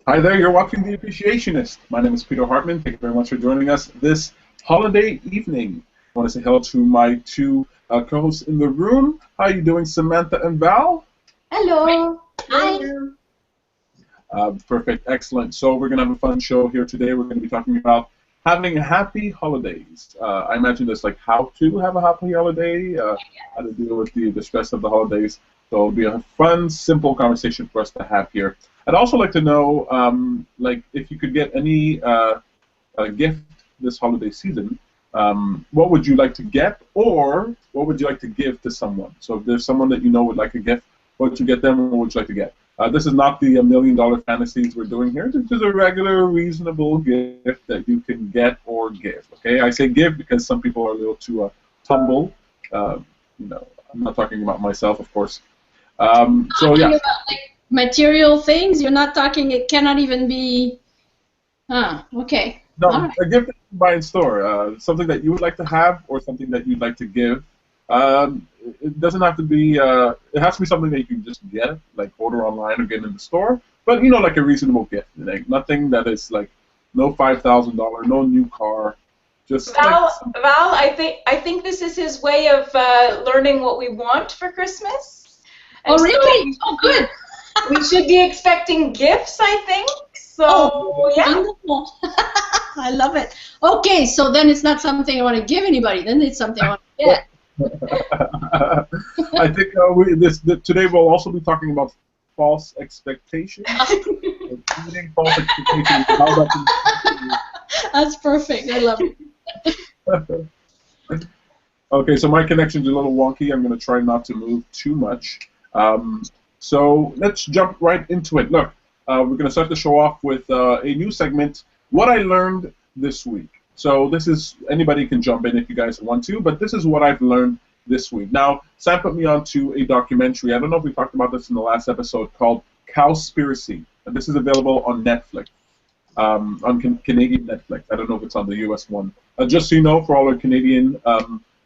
Hi there, you're watching The Appreciationist. My name is Peter Hartman. Thank you very much for joining us this holiday evening. I want to say hello to my two co-hosts in the room. How are you doing, Samantha and Val? Hello. Hi. Perfect, excellent. So we're going to have a fun show here today. We're going to be talking about having happy holidays. I imagine that's like how to have a happy holiday, how to deal with the stress of the holidays. So it'll be a fun, simple conversation for us to have here. I'd also like to know, like, if you could get any gift this holiday season, what would you like to get, or what would you like to give to someone? So if there's someone that you know would like a gift, what would you get them, or what would you like to get? This is not the $1 million fantasies we're doing here. This is a regular, reasonable gift that you can get or give. Okay, I say give because some people are a little too humble. You know, I'm not talking about myself, of course. So yeah. About, like, material things. You're not talking. It cannot even be. Okay. No, Right. a gift that you buy in store, something that you would like to have or something that you'd like to give. It doesn't have to be, it has to be something that you can just get, like order online or get in the store, but, you know, like a reasonable gift. Like nothing that is like, no $5,000, no new car, just Val, like, Val, I think this is his way of learning what we want for Christmas. And Oh, really? Oh, good. We should be expecting gifts, I think. So, yeah. Wonderful. I love it. Okay, so then it's not something I want to give anybody. Then it's something I want to get. I think today we'll also be talking about false expectations. Meeting false expectations. How that can That's perfect. I love it. Okay, so my connection's a little wonky. I'm going to try not to move too much. So let's jump right into it. Look, we're going to start the show off with a new segment, What I Learned This Week. So this is, anybody can jump in if you guys want to, but this is what I've learned this week. Now, Sam put me onto a documentary, I don't know if we talked about this in the last episode, called Cowspiracy. And this is available on Netflix, on Canadian Netflix. I don't know if it's on the US one. Just so you know, for all our Canadian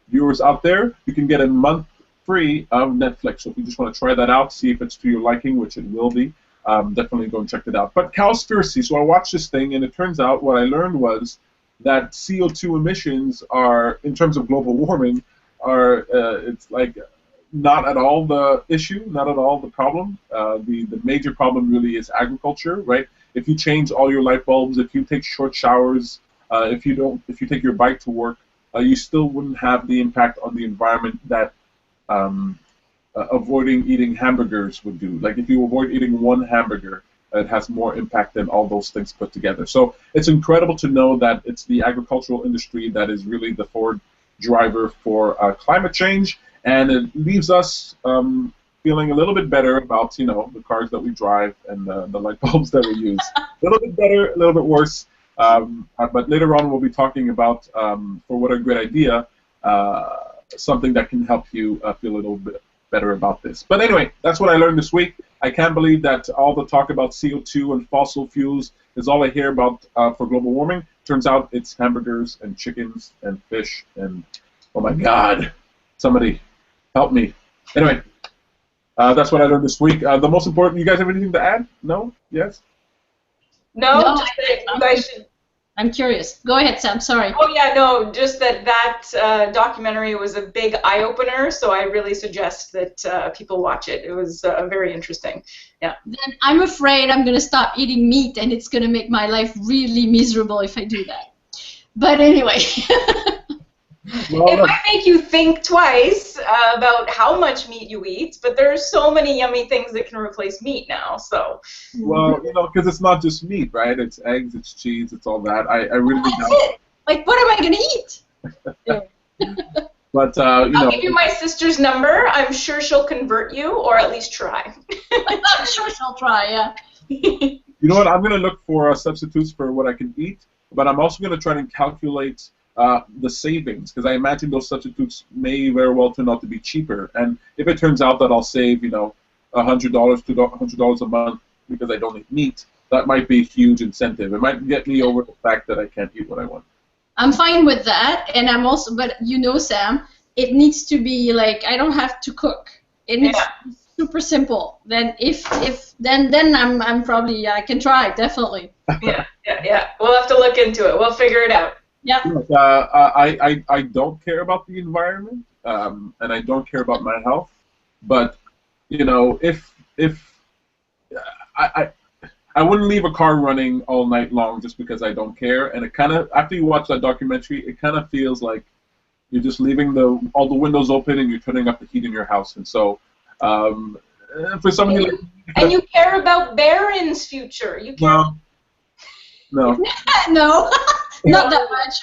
viewers out there, you can get a month free of Netflix. So if you just want to try that out, see if it's to your liking, which it will be, definitely go and check it out. But Cowspiracy, so I watched this thing, and it turns out what I learned was that CO2 emissions are, in terms of global warming, are it's like not at all the issue, not at all the problem. The major problem really is agriculture, right? If you change all your light bulbs, if you take short showers, if you take your bike to work, you still wouldn't have the impact on the environment that avoiding eating hamburgers would do. Like if you avoid eating one hamburger, it has more impact than all those things put together. So it's incredible to know that it's the agricultural industry that is really the forward driver for climate change, and it leaves us feeling a little bit better about, you know, the cars that we drive and the light bulbs that we use. A little bit better, a little bit worse. But later on we'll be talking about, for What a Great Idea, something that can help you feel a little bit better about this. But anyway, that's what I learned this week. I can't believe that all the talk about CO2 and fossil fuels is all I hear about for global warming. Turns out it's hamburgers and chickens and fish and, oh my God, somebody help me. Anyway, that's what I learned this week. The most important, you guys have anything to add? No? Yes? No, No, just that you guys should. I'm curious. Go ahead, Sam. Sorry. Oh yeah, no, just that documentary was a big eye opener. So I really suggest that people watch it. It was very interesting. Yeah. Then I'm afraid I'm going to stop eating meat, and it's going to make my life really miserable if I do that. But anyway. Well, It might make you think twice about how much meat you eat, but there's so many yummy things that can replace meat now. So. well, you know, because it's not just meat, right? It's eggs, it's cheese, it's all that. I really That's don't. it. Like, what am I going to eat? But, you I'll know. give you my sister's number. I'm sure she'll convert you, or at least try. I'm sure she'll try, yeah. You know what? I'm going to look for substitutes for what I can eat, but I'm also going to try and calculate the savings, because I imagine those substitutes may very well turn out to be cheaper. And if it turns out that I'll save, you know, $100 to $100 a month because I don't eat meat, that might be a huge incentive. It might get me over the fact that I can't eat what I want. I'm fine with that, and I'm also, but you know, Sam, it needs to be like, I don't have to cook. It needs super simple. Then then I'm probably I can try definitely. Yeah. We'll have to look into it. We'll figure it out. Yeah. Look, I don't care about the environment, and I don't care about my health, but you know, if I I wouldn't leave a car running all night long just because I don't care. And it kind of, after you watch that documentary, it kind of feels like you're just leaving all the windows open and you're turning up the heat in your house. And so, for somebody like and you care about Barron's future. You care. No. No, not that much.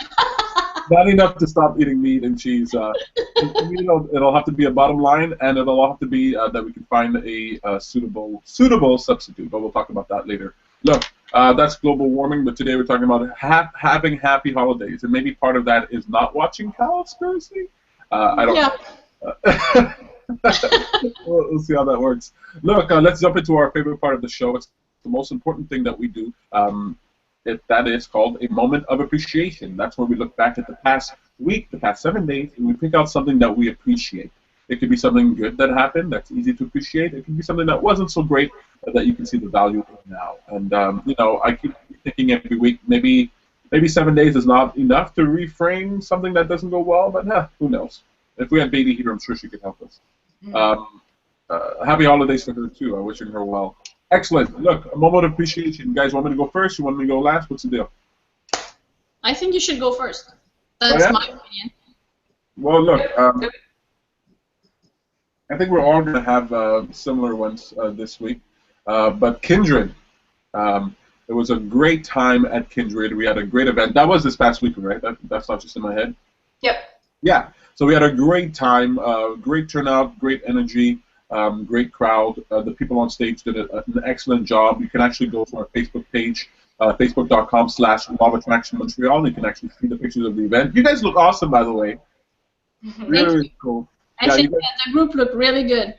Not enough to stop eating meat and cheese. It'll have to be a bottom line, and it'll have to be that we can find a suitable substitute. But we'll talk about that later. Look, that's global warming, but today we're talking about having happy holidays, and maybe part of that is not watching Cowspiracy. I don't know. We'll see how that works. Look, let's jump into our favorite part of the show. It's the most important thing that we do. That is called a moment of appreciation. That's where we look back at the past week, the past 7 days, and we pick out something that we appreciate. It could be something good that happened that's easy to appreciate. It could be something that wasn't so great that you can see the value in now. And I keep thinking every week, maybe 7 days is not enough to reframe something that doesn't go well, but who knows? If we had Beidi here, I'm sure she could help us. Happy holidays for her too. I'm wishing her well. Excellent. Look, a moment of appreciation. You guys want me to go first? You want me to go last? What's the deal? I think you should go first. That's my opinion. Well, look, I think we're all going to have similar ones this week. But Kindred, it was a great time at Kindred. We had a great event. That was this past weekend, right? That's not just in my head? Yep. Yeah. So we had a great time, great turnout, great energy. Great crowd. The people on stage did an excellent job. You can actually go to our Facebook page, facebook.com/LawofAttractionMontreal. You can actually see the pictures of the event. You guys look awesome, by the way. Really cool. I think the group looked really good.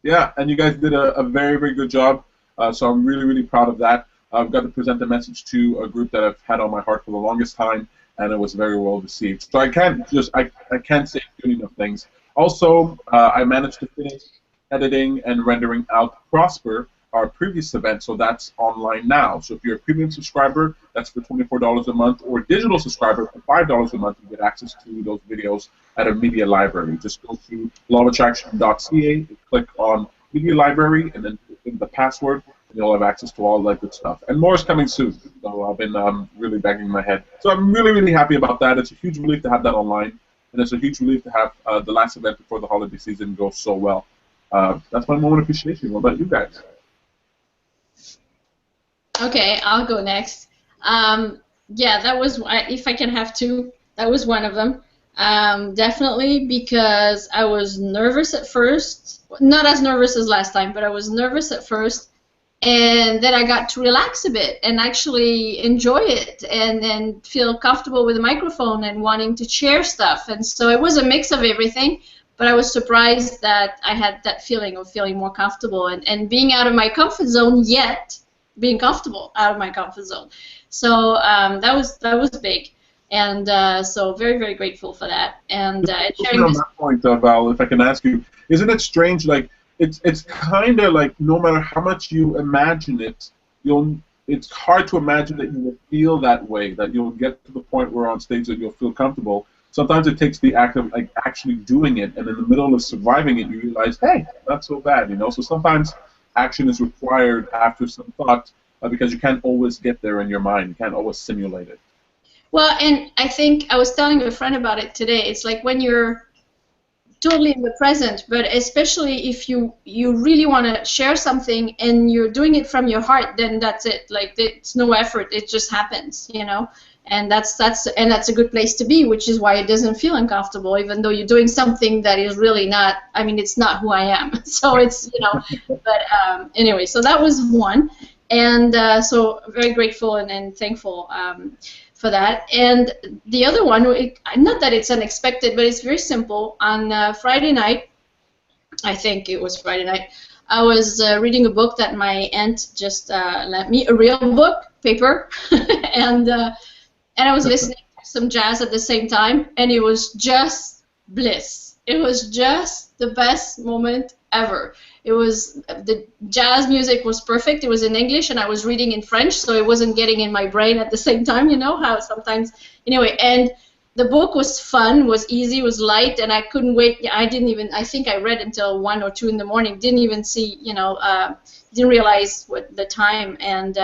Yeah, and you guys did a very, very good job. So I'm really, really proud of that. I've got to present a message to a group that I've had on my heart for the longest time, and it was very well received. So I can't say good enough things. Also, I managed to finish editing and rendering out Prosper, our previous event, so that's online now. So if you're a premium subscriber, that's for $24 a month, or a digital subscriber for $5 a month, you get access to those videos at a media library. Just go to lawofattraction.ca, click on media library, and then put in the password, and you'll have access to all that good stuff. And more is coming soon, so I've been really banging my head. So I'm really, really happy about that. It's a huge relief to have that online, and it's a huge relief to have the last event before the holiday season go so well. That's my moment of appreciation. What about you guys? Okay, I'll go next. Yeah, that was, if I can have two, that was one of them. Definitely because I was nervous at first. Not as nervous as last time, but I was nervous at first. And then I got to relax a bit and actually enjoy it and feel comfortable with the microphone and wanting to share stuff. And so it was a mix of everything. But I was surprised that I had that feeling of feeling more comfortable and being out of my comfort zone, yet being comfortable out of my comfort zone. So that was big, and so very, very grateful for that. And sharing on that point, Val, if I can ask you, isn't it strange? Like it's kind of like no matter how much you imagine it, it's hard to imagine that you will feel that way. That you'll get to the point where on stage that you'll feel comfortable. Sometimes it takes the act of like actually doing it, and in the middle of surviving it, you realize, hey, not so bad, So sometimes action is required after some thought because you can't always get there in your mind. You can't always simulate it. Well, and I think I was telling a friend about it today. It's like when you're totally in the present, but especially if you really want to share something and you're doing it from your heart, then that's it. Like it's no effort; it just happens, And that's a good place to be, which is why it doesn't feel uncomfortable, even though you're doing something that is really not. I mean, it's not who I am. So it's But anyway, so that was one, and so very grateful and thankful for that. And the other one, not that it's unexpected, but it's very simple. On Friday night, I think it was Friday night, I was reading a book that my aunt just lent me, a real book, paper, and I was listening to some jazz at the same time, and it was just bliss. It was just the best moment ever. It was the jazz music was perfect. It was in English, and I was reading in French, so it wasn't getting in my brain at the same time. You know how sometimes anyway. And the book was fun, was easy, was light, and I couldn't wait. I didn't even. I think I read until 1 or 2 in the morning. Didn't even see. Didn't realize what the time and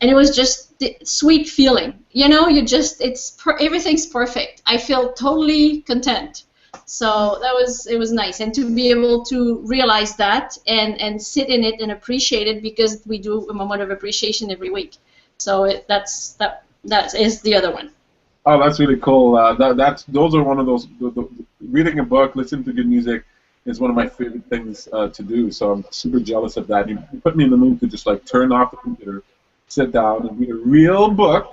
it was just the sweet feeling. You know, everything's perfect. I feel totally content. So it was nice, and to be able to realize that and sit in it and appreciate it, because we do a moment of appreciation every week. So that is the other one. Oh, that's really cool. Those are one of those. Reading a book, listening to good music is one of my favorite things to do. So I'm super jealous of that. You put me in the mood to just like turn off the computer, sit down, and read a real book,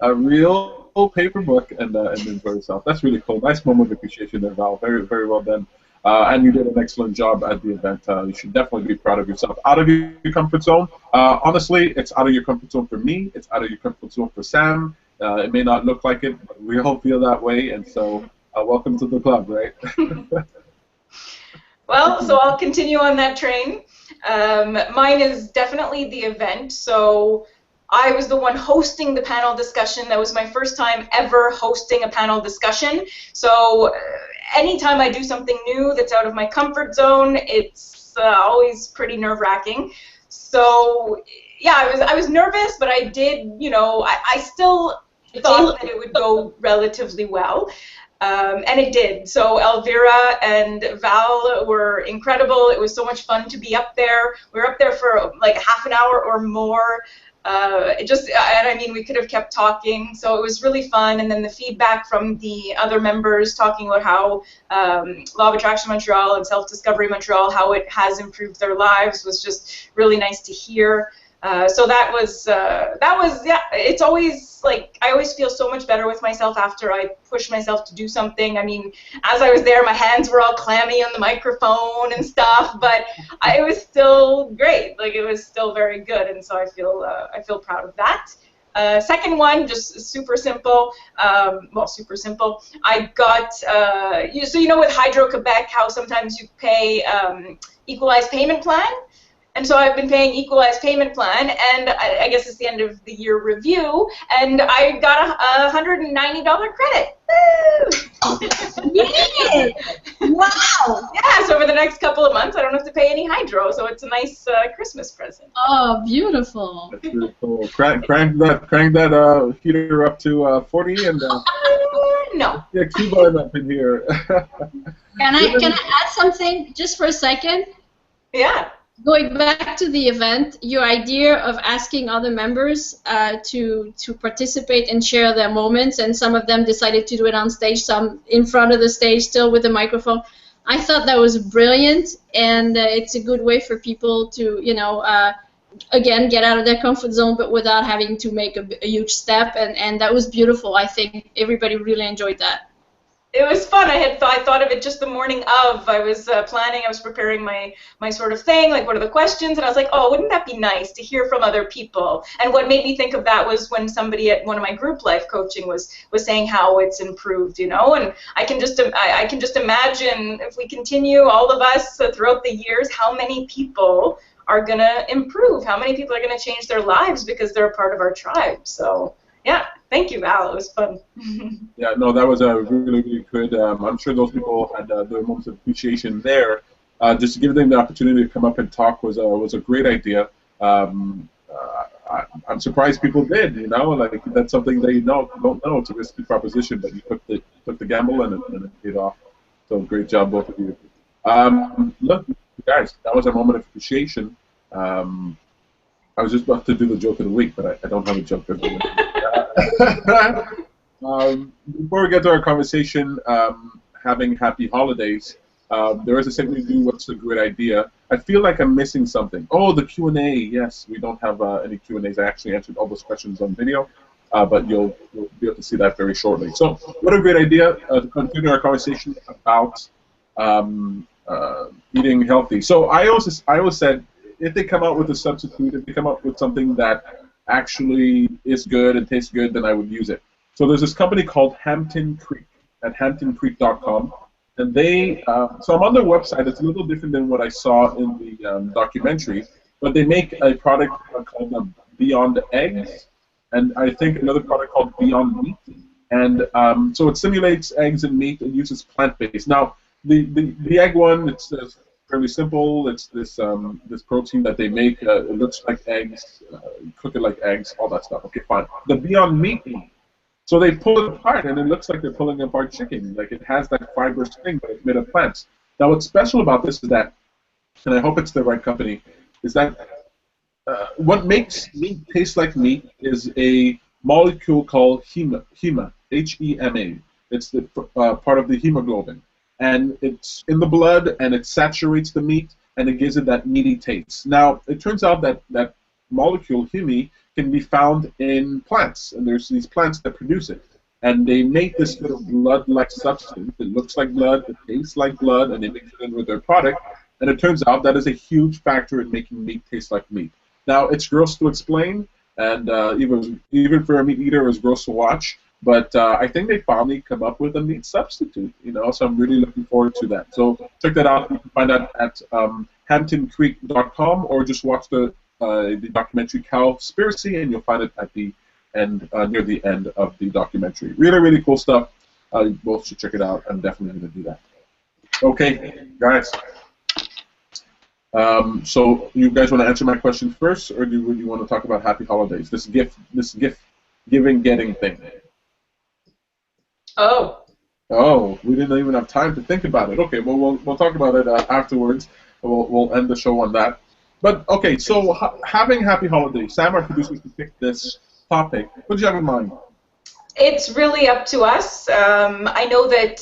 a real paper book, and enjoy yourself. That's really cool. Nice moment of appreciation there, Val. Very, very well done. And you did an excellent job at the event. You should definitely be proud of yourself. Out of your comfort zone. Honestly, it's out of your comfort zone for me. It's out of your comfort zone for Sam. It may not look like it, but we all feel that way. And so, welcome to the club, right? Well, so I'll continue on that train. Mine is definitely the event. So I was the one hosting the panel discussion. That was my first time ever hosting a panel discussion. So anytime I do something new that's out of my comfort zone, it's always pretty nerve-wracking. So yeah, I was nervous, but I did, I still thought that it would go relatively well. And it did. So Elvira and Val were incredible. It was so much fun to be up there. We were up there for like half an hour or more. And I mean, we could have kept talking. So it was really fun. And then the feedback from the other members talking about how Law of Attraction Montreal and Self-Discovery Montreal, how it has improved their lives, was just really nice to hear. So that was yeah. It's always like I always feel so much better with myself after I push myself to do something. I mean, as I was there, my hands were all clammy on the microphone and stuff, but it was still great. Like it was still very good, and so I feel proud of that. Second one, just super simple. Well, super simple. I got so with Hydro-Quebec, how sometimes you pay equalized payment plan. And so I've been paying equalized payment plan, and I guess it's the end of the year review, and I got a $190 credit. Woo! Yeah! Wow! Yeah, so for the next couple of months, I don't have to pay any hydro, so it's a nice Christmas present. Oh, beautiful! That's really cool. Crank that heater up to 40 and. No. Yeah, Cuba up in here. Can I add something just for a second? Yeah. Going back to the event, your idea of asking other members to participate and share their moments, and some of them decided to do it on stage, some in front of the stage still with a microphone. I thought that was brilliant, and it's a good way for people to, again, get out of their comfort zone, but without having to make a huge step, and that was beautiful. I think everybody really enjoyed that. It was fun. I thought of it just the morning of. I was planning. I was preparing my sort of thing, like what are the questions, and I was like, oh, wouldn't that be nice to hear from other people? And what made me think of that was when somebody at one of my group life coaching was saying how it's improved, And I can just imagine if we continue, all of us throughout the years, how many people are gonna improve? How many people are gonna change their lives because they're a part of our tribe? So yeah. Thank you, Val. It was fun. Yeah, no, that was really, really good. I'm sure those people had their moments of appreciation there. Just to give them the opportunity to come up and talk was a great idea. I'm surprised people did. Like that's something they don't know. It's a risky proposition, but you took the gamble and it paid off. So great job, both of you. Look, guys, that was a moment of appreciation. I was just about to do the joke of the week, but I don't have a joke of the week. Before we get to our conversation, having happy holidays, there is a segment we do, what's a great idea. I feel like I'm missing something. Oh, the Q&A. Yes, we don't have any Q&As. I actually answered all those questions on video, but you'll be able to see that very shortly. So what a great idea to continue our conversation about eating healthy. So I always said, if they come out with a substitute, if they come up with something that actually is good and tastes good, then I would use it. So there's this company called Hampton Creek at hamptoncreek.com. and they so I'm on their website. It's a little different than what I saw in the documentary, but they make a product called Beyond Eggs, and I think another product called Beyond Meat, and so it simulates eggs and meat and uses plant-based. Now, the egg one, it's fairly simple. It's this this protein that they make. It looks like eggs, cook it like eggs, all that stuff. Okay, fine. The Beyond Meat one. So they pull it apart, and it looks like they're pulling apart chicken. Like it has that fibrous thing, but it's made of plants. Now, what's special about this is that, and I hope it's the right company, is that what makes meat taste like meat is a molecule called hema, H-E-M-A. It's the part of the hemoglobin, and it's in the blood, and it saturates the meat, and it gives it that meaty taste. Now, it turns out that that molecule, heme, can be found in plants, and there's these plants that produce it. And they make this little blood-like substance. It looks like blood, it tastes like blood, and they mix it in with their product. And it turns out that is a huge factor in making meat taste like meat. Now, it's gross to explain, and even for a meat eater, it's gross to watch. But I think they finally come up with a meat substitute, you know. So I'm really looking forward to that. So check that out. You can find that at hamptoncreek.com, or just watch the documentary Cowspiracy, and you'll find it at the end, near the end of the documentary. Really, really cool stuff. You both should check it out. I'm definitely going to do that. Okay, guys. So you guys want to answer my question first, or do you want to talk about Happy Holidays? This gift giving getting thing. Oh. Oh, we didn't even have time to think about it. Okay, well we'll talk about it afterwards. We'll end the show on that. But okay, so having Happy Holidays. Sam, our producer, picked this topic. What did you have in mind? It's really up to us. I know that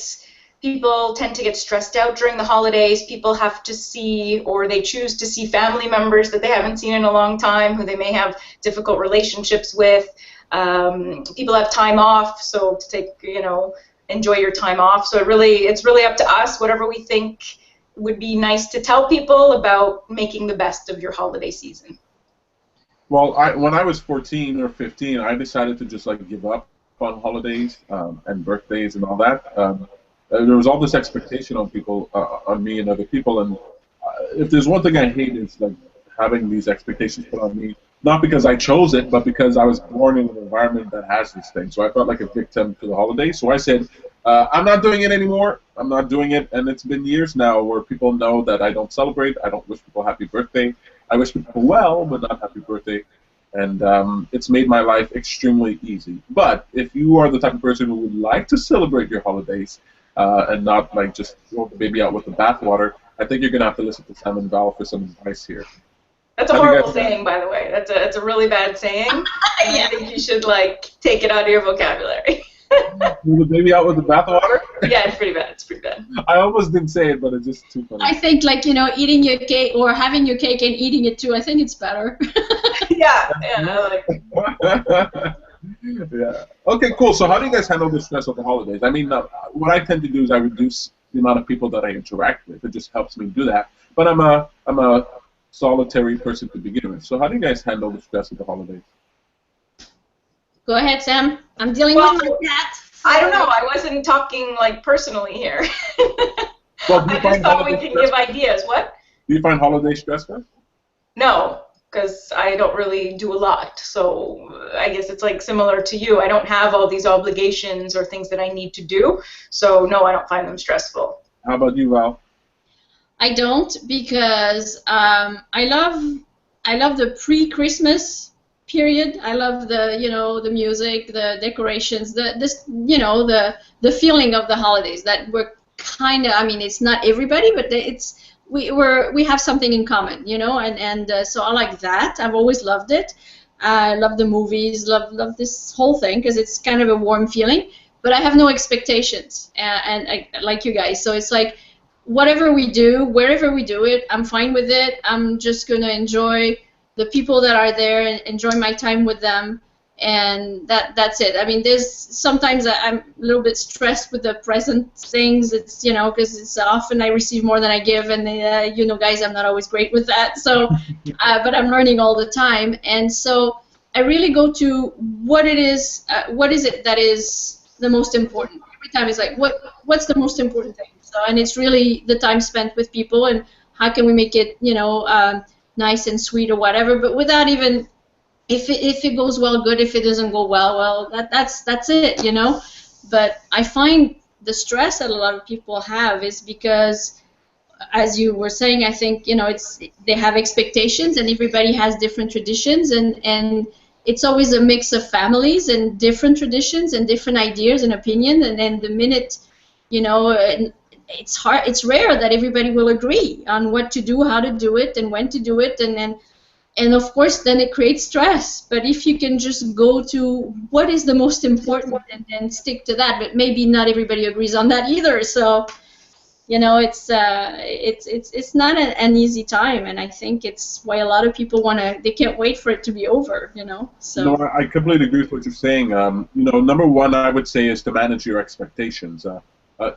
people tend to get stressed out during the holidays. People have to see, or they choose to see, family members that they haven't seen in a long time, who they may have difficult relationships with. People have time off, so to take, enjoy your time off. So it's really up to us, whatever we think would be nice to tell people about making the best of your holiday season. Well, when I was 14 or 15, I decided to just give up on holidays and birthdays and all that. There was all this expectation on people, on me and other people, and if there's one thing I hate, is having these expectations put on me. Not because I chose it, but because I was born in an environment that has these things. So I felt like a victim to the holidays. So I said, I'm not doing it anymore. I'm not doing it. And it's been years now where people know that I don't celebrate. I don't wish people happy birthday. I wish people well, but not happy birthday. And it's made my life extremely easy. But if you are the type of person who would like to celebrate your holidays and not just throw the baby out with the bathwater, I think you're going to have to listen to Sam and Val for some advice here. That's a horrible saying, by the way. That's a really bad saying. Yeah. I think you should take it out of your vocabulary. Throw the baby out with the bathwater? Yeah, it's pretty bad. It's pretty bad. I almost didn't say it, but it's just too funny. I think eating your cake or having your cake and eating it too. I think it's better. Yeah, I like it. Yeah. Okay, cool. So how do you guys handle the stress of the holidays? I mean, what I tend to do is I reduce the amount of people that I interact with. It just helps me do that. But I'm a solitary person to begin with. So how do you guys handle the stress of the holidays? Go ahead, Sam. I'm dealing with my cat. I don't know. I wasn't talking personally here. Well, I just thought we could give ideas. What? Do you find holiday stressful? No, because I don't really do a lot. So I guess it's similar to you. I don't have all these obligations or things that I need to do. So no, I don't find them stressful. How about you, Val? I don't, because I love the pre-Christmas period. I love the music, the decorations, the feeling of the holidays. That we're kind of, it's not everybody, but we have something in common, and so I like that. I've always loved it. I love the movies, love this whole thing, because it's kind of a warm feeling. But I have no expectations, and I, like you guys. So it's whatever we do, wherever we do it, I'm fine with it. I'm just going to enjoy the people that are there and enjoy my time with them, and that's it. There's sometimes I'm a little bit stressed with the present things. It's, because it's often I receive more than I give, and guys, I'm not always great with that. So, but I'm learning all the time, and so I really go to what is it that is the most important. Every time it's what's the most important thing? So, and it's really the time spent with people and how can we make it, nice and sweet or whatever, but without even, if it goes well, good. If it doesn't go well, that's it, But I find the stress that a lot of people have is because, as you were saying, I think it's they have expectations, and everybody has different traditions, and it's always a mix of families and different traditions and different ideas and opinions, and then the minute, it's hard, it's rare that everybody will agree on what to do, how to do it, and when to do it, and of course then it creates stress. But if you can just go to what is the most important and then stick to that, but maybe not everybody agrees on that either, so it's not an easy time, and I think it's why a lot of people they can't wait for it to be over, So. No, I completely agree with what you're saying. Number one, I would say, is to manage your expectations.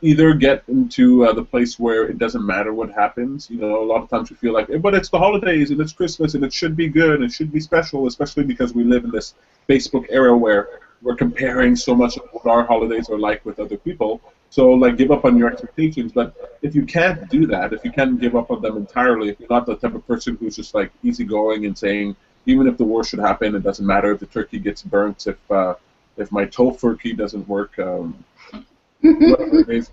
Either get into the place where it doesn't matter what happens. A lot of times we feel like, but it's the holidays and it's Christmas and it should be good and it should be special, especially because we live in this Facebook era where we're comparing so much of what our holidays are like with other people. So, give up on your expectations. But if you can't do that, if you can't give up on them entirely, if you're not the type of person who's just, easygoing and saying, even if the worst should happen, it doesn't matter if the turkey gets burnt, if my tofurkey doesn't work, whatever it is,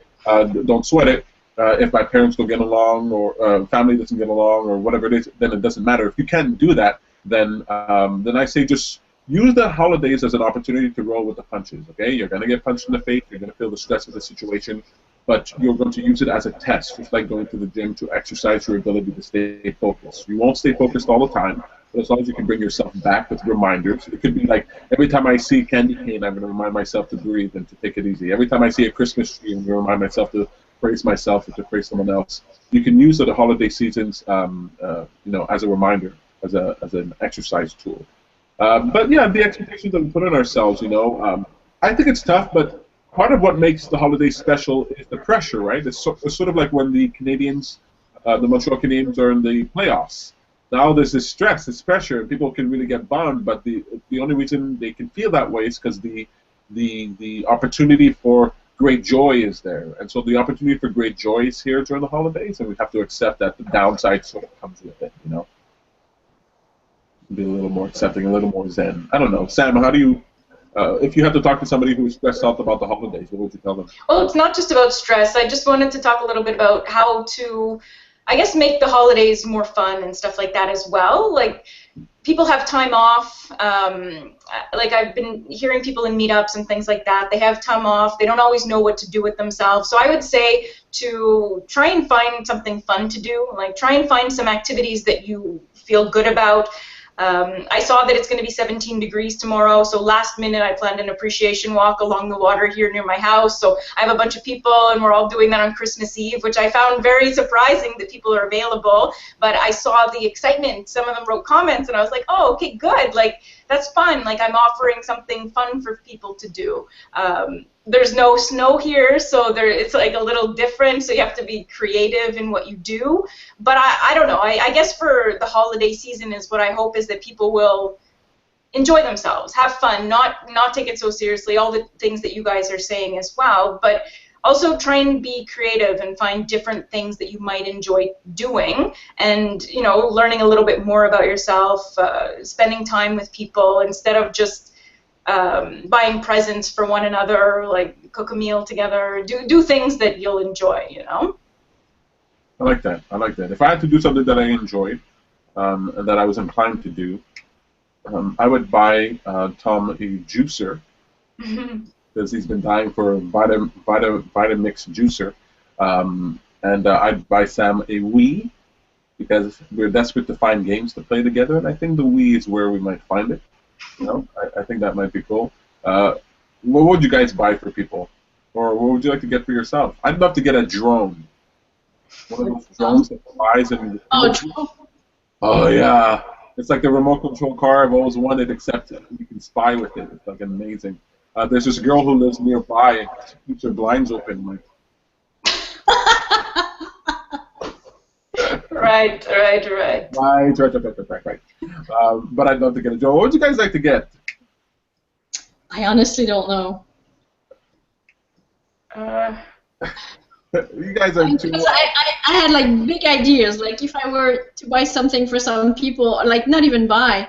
don't sweat it. If my parents don't get along or family doesn't get along or whatever it is, then it doesn't matter. If you can't do that, then I say just use the holidays as an opportunity to roll with the punches, okay? You're going to get punched in the face. You're going to feel the stress of the situation, but you're going to use it as a test, just like going to the gym to exercise your ability to stay focused. You won't stay focused all the time, but as long as you can bring yourself back with reminders. It could be like, every time I see candy cane, I'm going to remind myself to breathe and to take it easy. Every time I see a Christmas tree, I'm going to remind myself to praise myself or to praise someone else. You can use the holiday seasons, as a reminder, as an exercise tool. But yeah, the expectations that we put on ourselves, I think it's tough, but part of what makes the holidays special is the pressure, right? It's sort of like when the Canadians, the Montreal Canadiens, are in the playoffs. Now there's this stress, this pressure, and people can really get bummed, but the only reason they can feel that way is because the opportunity for great joy is there. And so the opportunity for great joy is here during the holidays, and we have to accept that the downside sort of comes with it, Be a little more accepting, a little more zen. I don't know. Sam, how do you, if you had to talk to somebody who is stressed out about the holidays, what would you tell them? Well, it's not just about stress. I just wanted to talk a little bit about how to, I guess, make the holidays more fun and stuff like that as well. Like, people have time off. I've been hearing people in meetups and things like that. They have time off. They don't always know what to do with themselves. So I would say to try and find something fun to do. Like, try and find some activities that you feel good about. I saw that it's going to be 17 degrees tomorrow, so last minute I planned an appreciation walk along the water here near my house. So I have a bunch of people, and we're all doing that on Christmas Eve, which I found very surprising that people are available. But I saw the excitement. Some of them wrote comments, and I was like, oh, okay, good. Like, that's fun. Like, I'm offering something fun for people to do. There's no snow here, so it's like a little different, so you have to be creative in what you do. But I don't know. I guess for the holiday season is what I hope is that people will enjoy themselves, have fun, not take it so seriously, all the things that you guys are saying as well, but also try and be creative and find different things that you might enjoy doing, and learning a little bit more about yourself, spending time with people instead of just buying presents for one another, like cook a meal together, do things that you'll enjoy, I like that. If I had to do something that I enjoyed and that I was inclined to do, I would buy Tom a juicer because he's been dying for a Vitamix juicer, and I'd buy Sam a Wii because we're desperate to find games to play together, and I think the Wii is where we might find it. I think that might be cool. What would you guys buy for people? Or what would you like to get for yourself? I'd love to get a drone. One of those drones that flies and... Oh, yeah. It's like the remote control car I've always wanted, except you can spy with it. It's like amazing. There's this girl who lives nearby and she keeps her blinds open. Like... Right. But I'd love to get a drone. What would you guys like to get? I honestly don't know. You guys are too. Because I had like big ideas. Like if I were to buy something for some people, like not even buy.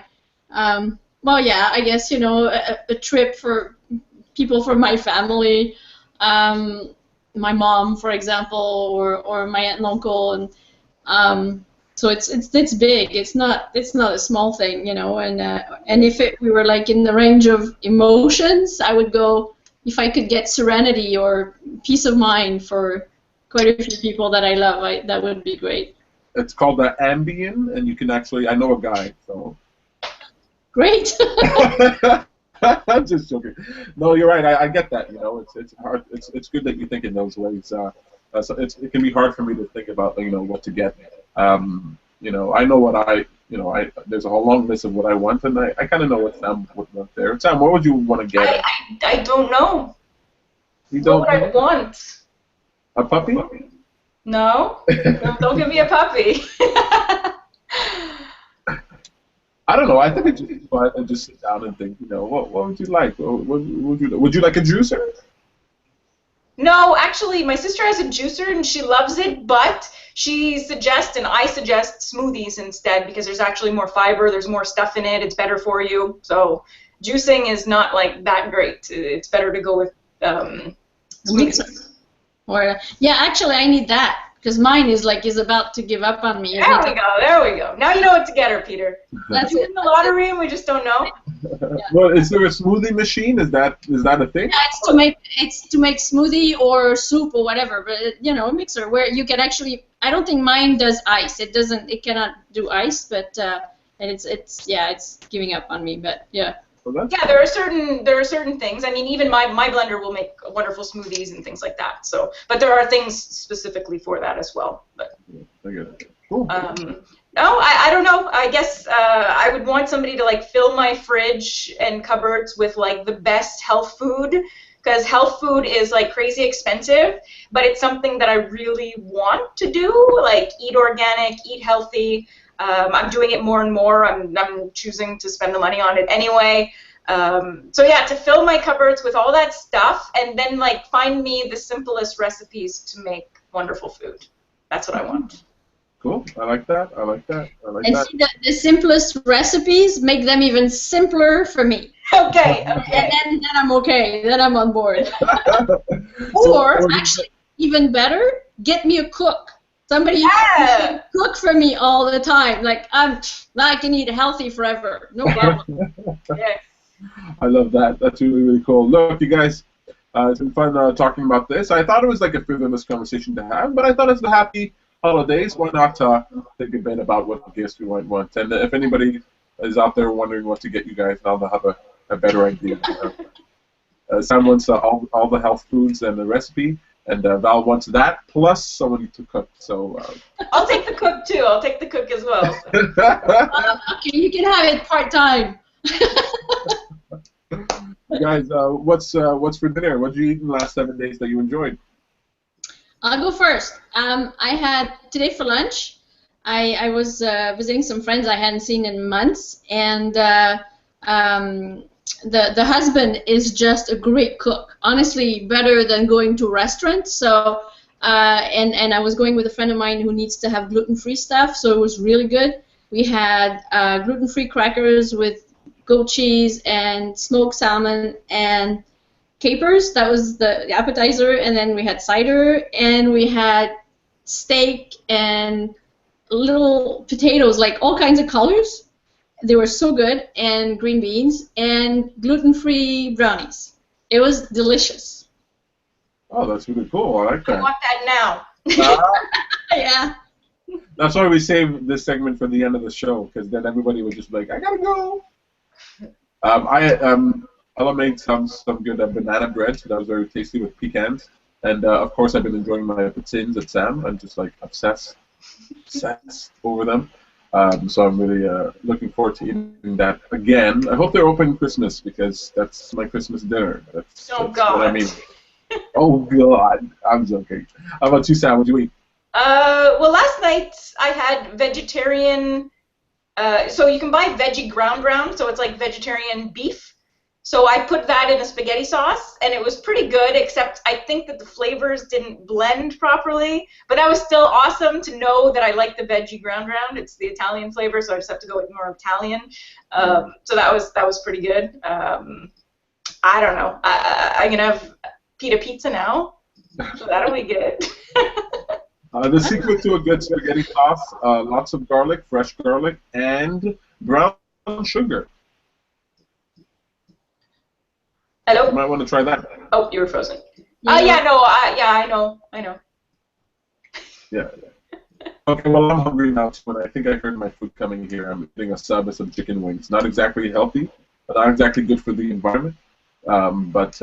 Well, yeah, I guess a trip for people from my family, my mom, for example, or my aunt and uncle, and so it's big. It's not a small thing, and if we were like in the range of emotions, I would go if I could get serenity or peace of mind for quite a few people that I love. That would be great. It's called the Ambien, and you can actually. I know a guy, so. Great. I'm just joking. No, you're right. I get that. It's hard. It's good that you think in those ways. So it can be hard for me to think about what to get. I know what there's a whole long list of what I want, and I kind of know what Sam would want there. Sam, what would you want to get? I don't know. You don't. What would I want? A puppy? No. Don't give me a puppy. I don't know. I think it's just fun and just sit down and think. What would you like? Would you like a juicer? No, actually, my sister has a juicer and she loves it, but she suggests and I suggest smoothies instead because there's actually more fiber, there's more stuff in it, it's better for you. So juicing is not like that great. It's better to go with smoothies. Or yeah, actually, I need that because mine is about to give up on me. There we go. Now you know what to get her, Peter. That's you win the lottery and we just don't know. Yeah. Well, is there a smoothie machine? Is that a thing? Yeah, it's to make smoothie or soup or whatever, but a mixer where you can actually. I don't think mine does ice. It cannot do ice, but and it's giving up on me. But yeah. Well, yeah, there are certain things. I mean, even my blender will make wonderful smoothies and things like that. So, but there are things specifically for that as well. But I get it. Cool. No, I don't know. I guess I would want somebody to fill my fridge and cupboards with the best health food, because health food is crazy expensive, but it's something that I really want to do, eat organic, eat healthy. I'm doing it more and more. I'm choosing to spend the money on it anyway. So yeah, to fill my cupboards with all that stuff, and then find me the simplest recipes to make wonderful food. That's what I want. Cool. I like that. And see, the simplest recipes make them even simpler for me. Okay. And then I'm okay. Then I'm on board. Or actually, even better, get me a cook. Somebody can cook for me all the time. I can eat healthy forever. No problem. Yes. I love that. That's really, really cool. Look, you guys, it's been fun talking about this. I thought it was a frivolous conversation to have, but I thought it's the happy holidays. Why not think a bit about what gifts we might want? And if anybody is out there wondering what to get you guys, now they'll have a better idea. Sam wants all the health foods and the recipe. And Val wants that, plus somebody to cook. So I'll take the cook, too. I'll take the cook as well. Okay, you can have it part-time. Guys, what's for dinner? What did you eat in the last 7 days that you enjoyed? I'll go first. I had, today for lunch, I was visiting some friends I hadn't seen in months, and the husband is just a great cook. Honestly, better than going to a restaurant. So, and I was going with a friend of mine who needs to have gluten-free stuff, so it was really good. We had gluten-free crackers with goat cheese and smoked salmon and capers. That was the appetizer, and then we had cider, and we had steak and little potatoes, all kinds of colors. They were so good, and green beans, and gluten-free brownies. It was delicious. Oh, that's really cool. I like that. I want that now. Yeah. That's why we this segment for the end of the show, because then everybody would just be like, I gotta go. I made some good banana bread, so that was very tasty with pecans. And, of course, I've been enjoying my poutines at Sam. I'm just, obsessed over them. So I'm really looking forward to eating that again. I hope they're open Christmas, because that's my Christmas dinner. That's God. What I mean. Oh, God. I'm joking. How about you, Sam? What did you eat? Well, last night I had vegetarian, so you can buy veggie ground round, so it's like vegetarian beef. So I put that in a spaghetti sauce, and it was pretty good, except I think that the flavors didn't blend properly. But that was still awesome to know that I like the veggie ground round. It's the Italian flavor, so I just have to go with more Italian. So that was pretty good. I don't know. I'm going to have pita pizza now, so that'll be good. The secret to a good spaghetti sauce, lots of garlic, fresh garlic, and brown sugar. Hello? You might want to try that. Oh, you were frozen. Yeah. Yeah, no, I know. Yeah. Okay, well, I'm hungry now, too, and I think I heard my food coming here. I'm eating a sub of some chicken wings. Not exactly healthy, but not exactly good for the environment. But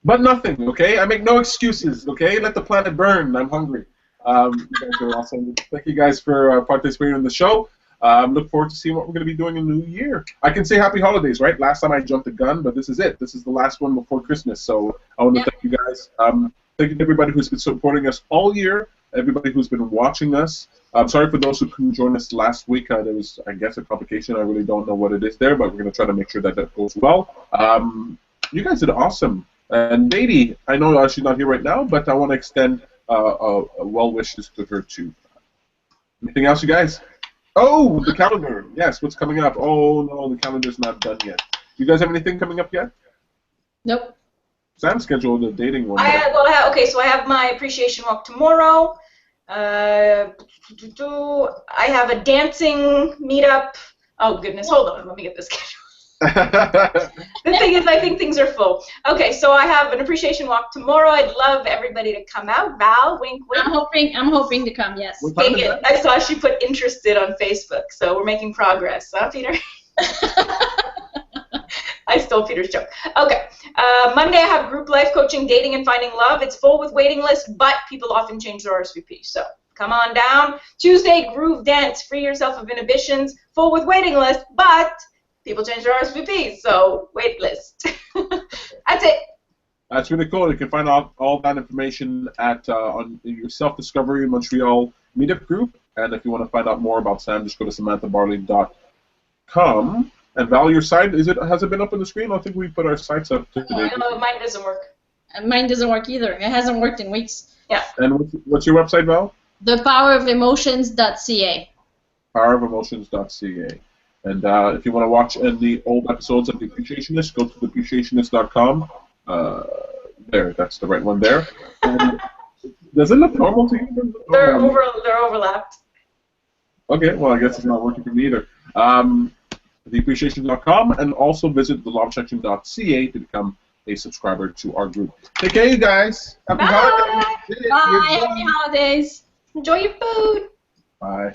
nothing, okay? I make no excuses, okay? Let the planet burn. I'm hungry. You guys are awesome. Thank you guys for participating in the show. Look forward to seeing what we're going to be doing in the new year. I can say happy holidays, right? Last time I jumped the gun, but this is it. This is the last one before Christmas. So I want to thank you guys. Thank you to everybody who's been supporting us all year, everybody who's been watching us. I'm sorry for those who couldn't join us last week. There was, I guess, a complication. I really don't know what it is there, but we're going to try to make sure that goes well. You guys did awesome. And Beidi, I know she's not here right now, but I want to extend well wishes to her too. Anything else, you guys? Oh, the calendar. Yes, what's coming up? Oh, no, the calendar's not done yet. You guys have anything coming up yet? Nope. Sam scheduled a dating one. Okay, so I have my appreciation walk tomorrow. I have a dancing meetup. Oh, goodness, hold on. Let me get this schedule. The thing is, I think things are full. Okay, so I have an appreciation walk tomorrow. I'd love everybody to come out. Val, wink, wink. I'm hoping to come. Yes. I saw she put interested on Facebook, so we're making progress. Huh, Peter? I stole Peter's joke. Okay. Monday I have group life coaching, dating, and finding love. It's full with waiting lists, but people often change their RSVP. So come on down. Tuesday, groove dance, free yourself of inhibitions, full with waiting list, but people change their RSVP, so wait list. That's it. That's really cool. You can find out all that information at on your Self-Discovery Montreal meetup group. And if you want to find out more about Sam, just go to samanthabarley.com. And Val, your site, has it been up on the screen? I don't think we put our sites up today. No, mine doesn't work. Mine doesn't work either. It hasn't worked in weeks. Yeah. And what's your website, Val? Thepoweroфemotions.ca. Poweroфemotions.ca. And if you want to watch the old episodes of The Appreciationist, go to theappreciationist.com. There, that's the right one there. Does it look normal to you? They're overlapped. Okay, well, I guess it's not working for me either. Theappreciation.com, and also visit thelawsection.ca to become a subscriber to our group. Take care, you guys. Happy holidays. Bye. Happy holidays. Enjoy your food. Bye.